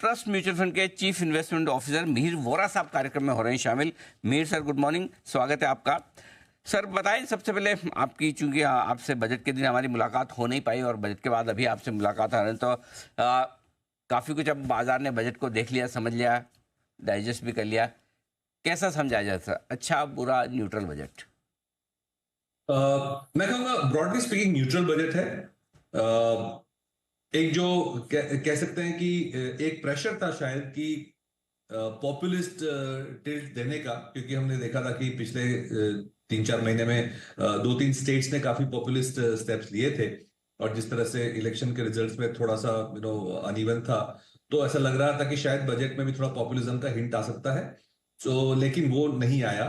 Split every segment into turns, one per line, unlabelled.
Trust mutual fund के chief investment officer Mihir Vora साहब कार्यक्रम में हो रहे हैं शामिल। मिहिर सर, गुड मॉर्निंग, स्वागत है आपका। सर बताएं, सबसे पहले आपकी, चूंकि आपसे बजट के दिन हमारी मुलाकात हो नहीं पाई और बजट के बाद अभी आपसे मुलाकात आ रही है, तो काफ़ी कुछ अब बाजार ने बजट को देख लिया, समझ लिया, डाइजेस्ट भी कर लिया। कैसा समझा जाए सर, अच्छा बुरा न्यूट्रल बजट?
मैं कहूँगा ब्रॉडली स्पीकिंग न्यूट्रल बजट है। एक जो कह सकते हैं कि एक प्रेशर था शायद कि पॉपुलिस्ट टिल्ट देने का, क्योंकि हमने देखा था कि पिछले 3-4 महीने में 2-3 स्टेट्स ने काफी पॉपुलिस्ट स्टेप्स लिए थे, और जिस तरह से इलेक्शन के रिजल्ट्स में थोड़ा सा अनइवन था, तो ऐसा लग रहा था कि शायद बजट में भी थोड़ा पॉपुलिज्म का हिंट आ सकता है। लेकिन वो नहीं आया।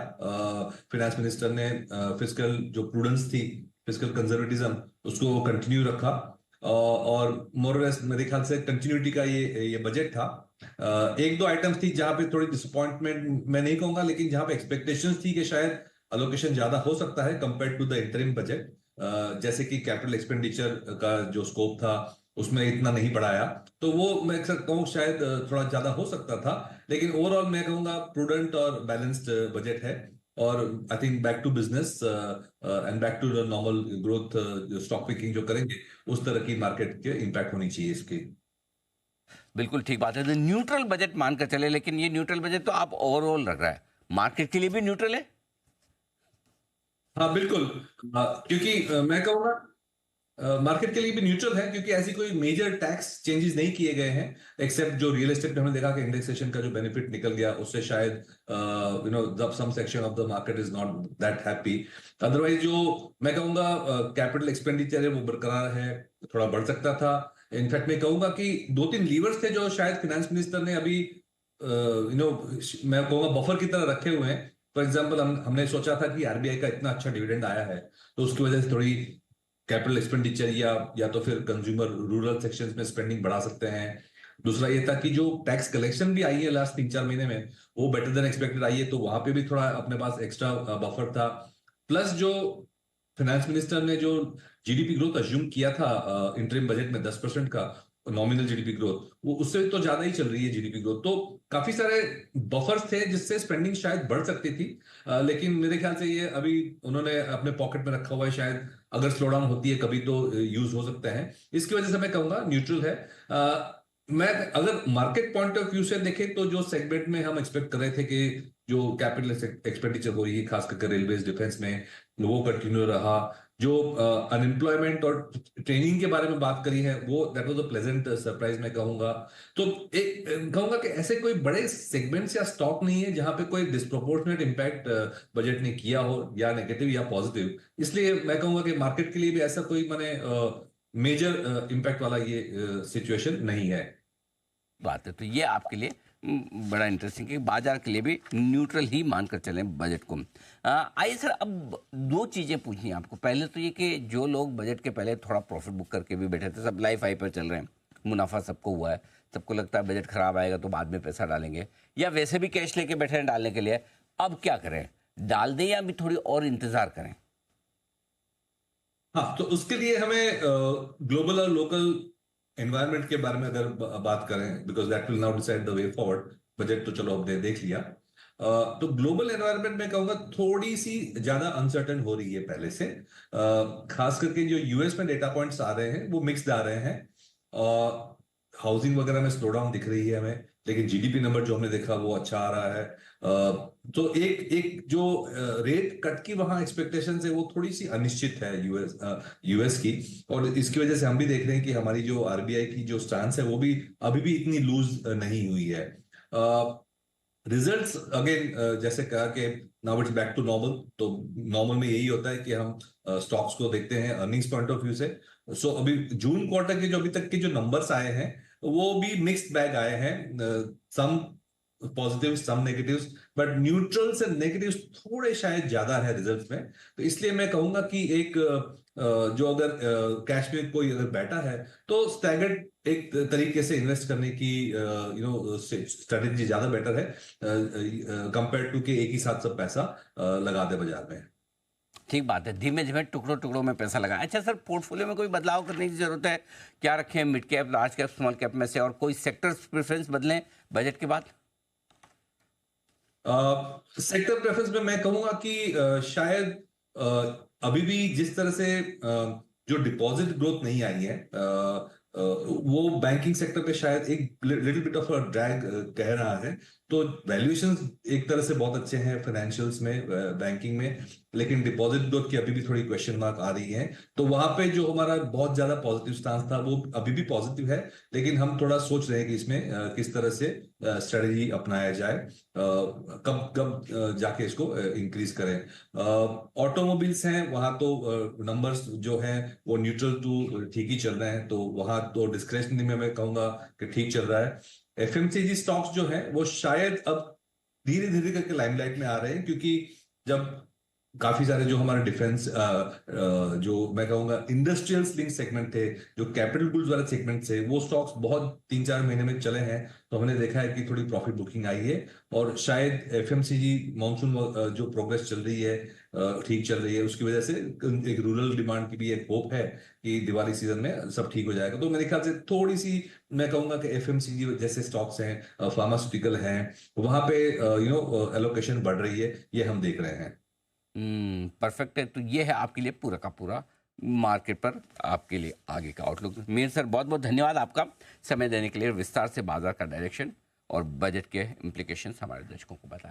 फिनेंस मिनिस्टर ने फिस्कल जो प्रूडेंस थी, फिस्कल कंजर्वेटिज्म, उसको कंटिन्यू रखा, और मोरलेस मेरे ख्याल से कंटिन्यूटी का ये बजट था। एक दो आइटम्स थी जहां पे थोड़ी डिसअपॉइंटमेंट मैं नहीं कहूंगा, लेकिन जहां पे एक्सपेक्टेशंस थी कि शायद अलोकेशन ज्यादा हो सकता है compare to the interim budget, जैसे कि कैपिटल एक्सपेंडिचर का जो स्कोप था उसमें इतना नहीं बढ़ाया, तो वो मैं कहूँ शायद थोड़ा ज्यादा हो सकता था। लेकिन ओवरऑल मैं कहूंगा प्रूडेंट और बैलेंस्ड बजट है, और I think back to business and back to the normal growth. जो स्टॉक पिकिंग जो करेंगे उस तरह की मार्केट के इम्पैक्ट होनी चाहिए इसकी।
बिल्कुल ठीक बात है, तो न्यूट्रल बजट मानकर चले, लेकिन ये न्यूट्रल बजट तो आप ओवरऑल रख रहा है, मार्केट के लिए भी न्यूट्रल है?
हाँ बिल्कुल। क्योंकि मैं कहूँगा मार्केट के लिए भी न्यूट्रल है, क्योंकि ऐसी कोई मेजर टैक्स चेंजेस नहीं किए गए हैं, एक्सेप्ट जो रियल एस्टेट में हमने देखा कि इंडेक्सेशन का जो बेनिफिट निकल गया, उससे शायद some section of the market is not that happy. Otherwise जो मैं कहूंगा कैपिटल एक्सपेंडिचर है वो बरकरार है, थोड़ा बढ़ सकता था। इनफैक्ट मैं कहूंगा कि 2-3 लीवर्स थे जो शायद फाइनेंस मिनिस्टर ने अभी मैं कहूंगा बफर की तरह रखे हुए हैं। फॉर एग्जाम्पल हमने सोचा था कि आरबीआई का इतना अच्छा डिविडेंड आया है, तो उसकी वजह से थोड़ी कैपिटल एक्सपेंडिचर या तो फिर कंज्यूमर रूरल सेक्शंस में स्पेंडिंग बढ़ा सकते हैं। दूसरा ये था कि जो टैक्स कलेक्शन भी आई है लास्ट 3-4 महीने में, वो बेटर देन एक्सपेक्टेड आई है, तो वहां पे भी थोड़ा अपने पास एक्स्ट्रा बफर था। प्लस जो फाइनेंस मिनिस्टर ने जो जीडीपी ग्रोथ अज्यूम किया था इंटरिम बजट में 10% का नॉमिनल जीडीपी ग्रोथ, वो उससे तो ज्यादा ही चल रही है जीडीपी ग्रोथ, तो काफी सारे बफर्स थे जिससे स्पेंडिंग शायद बढ़ सकती थी। लेकिन मेरे ख्याल से ये अभी उन्होंने अपने पॉकेट में रखा हुआ है, शायद अगर स्लो डाउन होती है कभी तो यूज हो सकता है। इसकी वजह से मैं कहूंगा न्यूट्रल है। मैं अगर मार्केट पॉइंट ऑफ व्यू से देखें तो जो सेगमेंट में हम एक्सपेक्ट कर रहे थे कि जो कैपिटल एक्सपेंडिचर हो रही है खास करके रेलवेज डिफेंस में, वो कंटिन्यू रहा। जो अनएम्प्लॉयमेंट और ट्रेनिंग के बारे में बात करी है, वो that was a pleasant surprise मैं कहूंगा। तो एक कहूंगा कि ऐसे कोई बड़े सेगमेंट्स या स्टॉक नहीं है जहां पे कोई डिस्प्रोपोर्शनेट इम्पैक्ट बजट ने किया हो, या नेगेटिव या पॉजिटिव। इसलिए मैं कहूंगा कि मार्केट के लिए भी ऐसा कोई माने मेजर इम्पैक्ट वाला ये सिचुएशन नहीं है।
बात है, तो ये आपके लिए बड़ा इंटरेस्टिंग है, बाजार के लिए भी न्यूट्रल ही मानकर चलें बजट को। आइए सर, अब दो चीज़ें पूछनी है आपको। पहले तो ये कि जो लोग बजट के पहले थोड़ा प्रॉफिट बुक करके भी बैठे थे, सब लाइफ हाई पर चल रहे हैं, मुनाफा सबको हुआ है, सबको लगता है बजट खराब आएगा तो बाद में पैसा डालेंगे, या वैसे भी कैश लेके बैठे हैं डालने के लिए। अब क्या करें, डाल दें या भी थोड़ी और इंतजार करें?
हाँ, तो उसके लिए हमें ग्लोबल और लोकल एनवायरनमेंट के बारे में अगर बात करें, because that will now decide the way forward. Budget तो चलो अब देख लिया। तो ग्लोबल एनवायरनमेंट में कहूंगा थोड़ी सी ज्यादा अनसर्टेन हो रही है पहले से। खास करके जो यूएस में डेटा पॉइंट्स आ रहे हैं वो मिक्स्ड आ रहे हैं। हाउसिंग वगैरह में स्लो डाउन दिख रही है हमें, लेकिन जीडीपी नंबर जो हमने देखा वो अच्छा आ रहा है। तो एक एक जो रेट कट की वहां एक्सपेक्टेशन है वो थोड़ी सी अनिश्चित है यूएस की, और इसकी वजह से हम भी देख रहे हैं कि हमारी जो आरबीआई की जो स्टांस है वो भी अभी भी इतनी लूज नहीं हुई है। रिजल्ट्स अगेन जैसे कहा कि now it's back to normal, तो नॉर्मल में यही होता है कि हम स्टॉक्स को देखते हैं अर्निंग्स पॉइंट ऑफ व्यू से। सो अभी जून क्वार्टर के जो अभी तक के जो नंबर्स आए हैं वो भी मिक्स्ड बैग आए हैं, some positive some negatives, but neutral से नेगेटिव्स थोड़े शायद ज्यादा है रिजल्ट्स में। तो इसलिए मैं कहूंगा कि एक जो अगर कैश में कोई अगर बैठा है तो स्टैगर्ड एक तरीके से इन्वेस्ट करने की स्ट्रेटेजी ज्यादा बेटर है कंपेयर टू कि एक ही साथ सब पैसा लगा दे बाजार में।
ठीक बात है, धीमे धीमे टुकड़ों टुकड़ों में पैसा लगाएं। अच्छा सर, पोर्टफोलियो में कोई बदलाव करने की जरूरत है? क्या रखें, mid cap, large cap, small cap में से, और कोई सेक्टर प्रेफरेंस बदलें बजट के बाद?
सेक्टर प्रेफरेंस में मैं कहूंगा कि शायद अभी भी जिस तरह से जो डिपॉजिट ग्रोथ नहीं आई है, वो बैंकिंग सेक्टर पे शायद एक little bit of a drag कह रहा है। तो वैल्यूएशंस एक तरह से बहुत अच्छे हैं फाइनेंशियल्स में, बैंकिंग में, लेकिन डिपॉजिट ग्रोथ की अभी भी थोड़ी क्वेश्चन मार्क आ रही है। तो वहां पे जो हमारा बहुत ज्यादा पॉजिटिव स्टांस था वो अभी भी पॉजिटिव है, लेकिन हम थोड़ा सोच रहे हैं कि इसमें किस तरह से स्ट्रेटेजी अपनाया जाए, कब कब जाके इसको इंक्रीज करें। ऑटोमोबाइल्स हैं वहां तो नंबर्स जो हैं वो न्यूट्रल टू ठीक ही चल रहे हैं, तो वहां तो डिस्क्रिशनरी में मैं कहूंगा कि ठीक चल रहा है। एफएमसीजी स्टॉक्स जो हैं वो शायद अब धीरे धीरे करके लाइमलाइट में आ रहे हैं, क्योंकि जब काफी सारे जो हमारे डिफेंस जो मैं कहूंगा इंडस्ट्रियल लिंक सेगमेंट थे, जो कैपिटल गुड्स वाले सेगमेंट थे, वो स्टॉक्स बहुत 3-4 महीने में चले हैं, तो हमने देखा है कि थोड़ी प्रॉफिट बुकिंग आई है। और शायद एफएमसीजी मॉनसून जो प्रोग्रेस चल रही है, ठीक चल रही है, उसकी वजह से एक रूरल डिमांड की भी एक होप है कि दिवाली सीजन में सब ठीक हो जाएगा। तो मेरे ख्याल से थोड़ी सी मैं कहूंगा कि एफएमसीजी जैसे स्टॉक्स हैं, फार्मास्यूटिकल हैं, वहां पे एलोकेशन बढ़ रही है, ये हम देख रहे हैं।
परफेक्ट है। तो ये है आपके लिए पूरा का पूरा मार्केट पर आपके लिए आगे का आउटलुक। मीर सर, बहुत बहुत धन्यवाद आपका समय देने के लिए, विस्तार से बाजार का डायरेक्शन और बजट के इम्प्लीकेशंस हमारे दर्शकों को बताने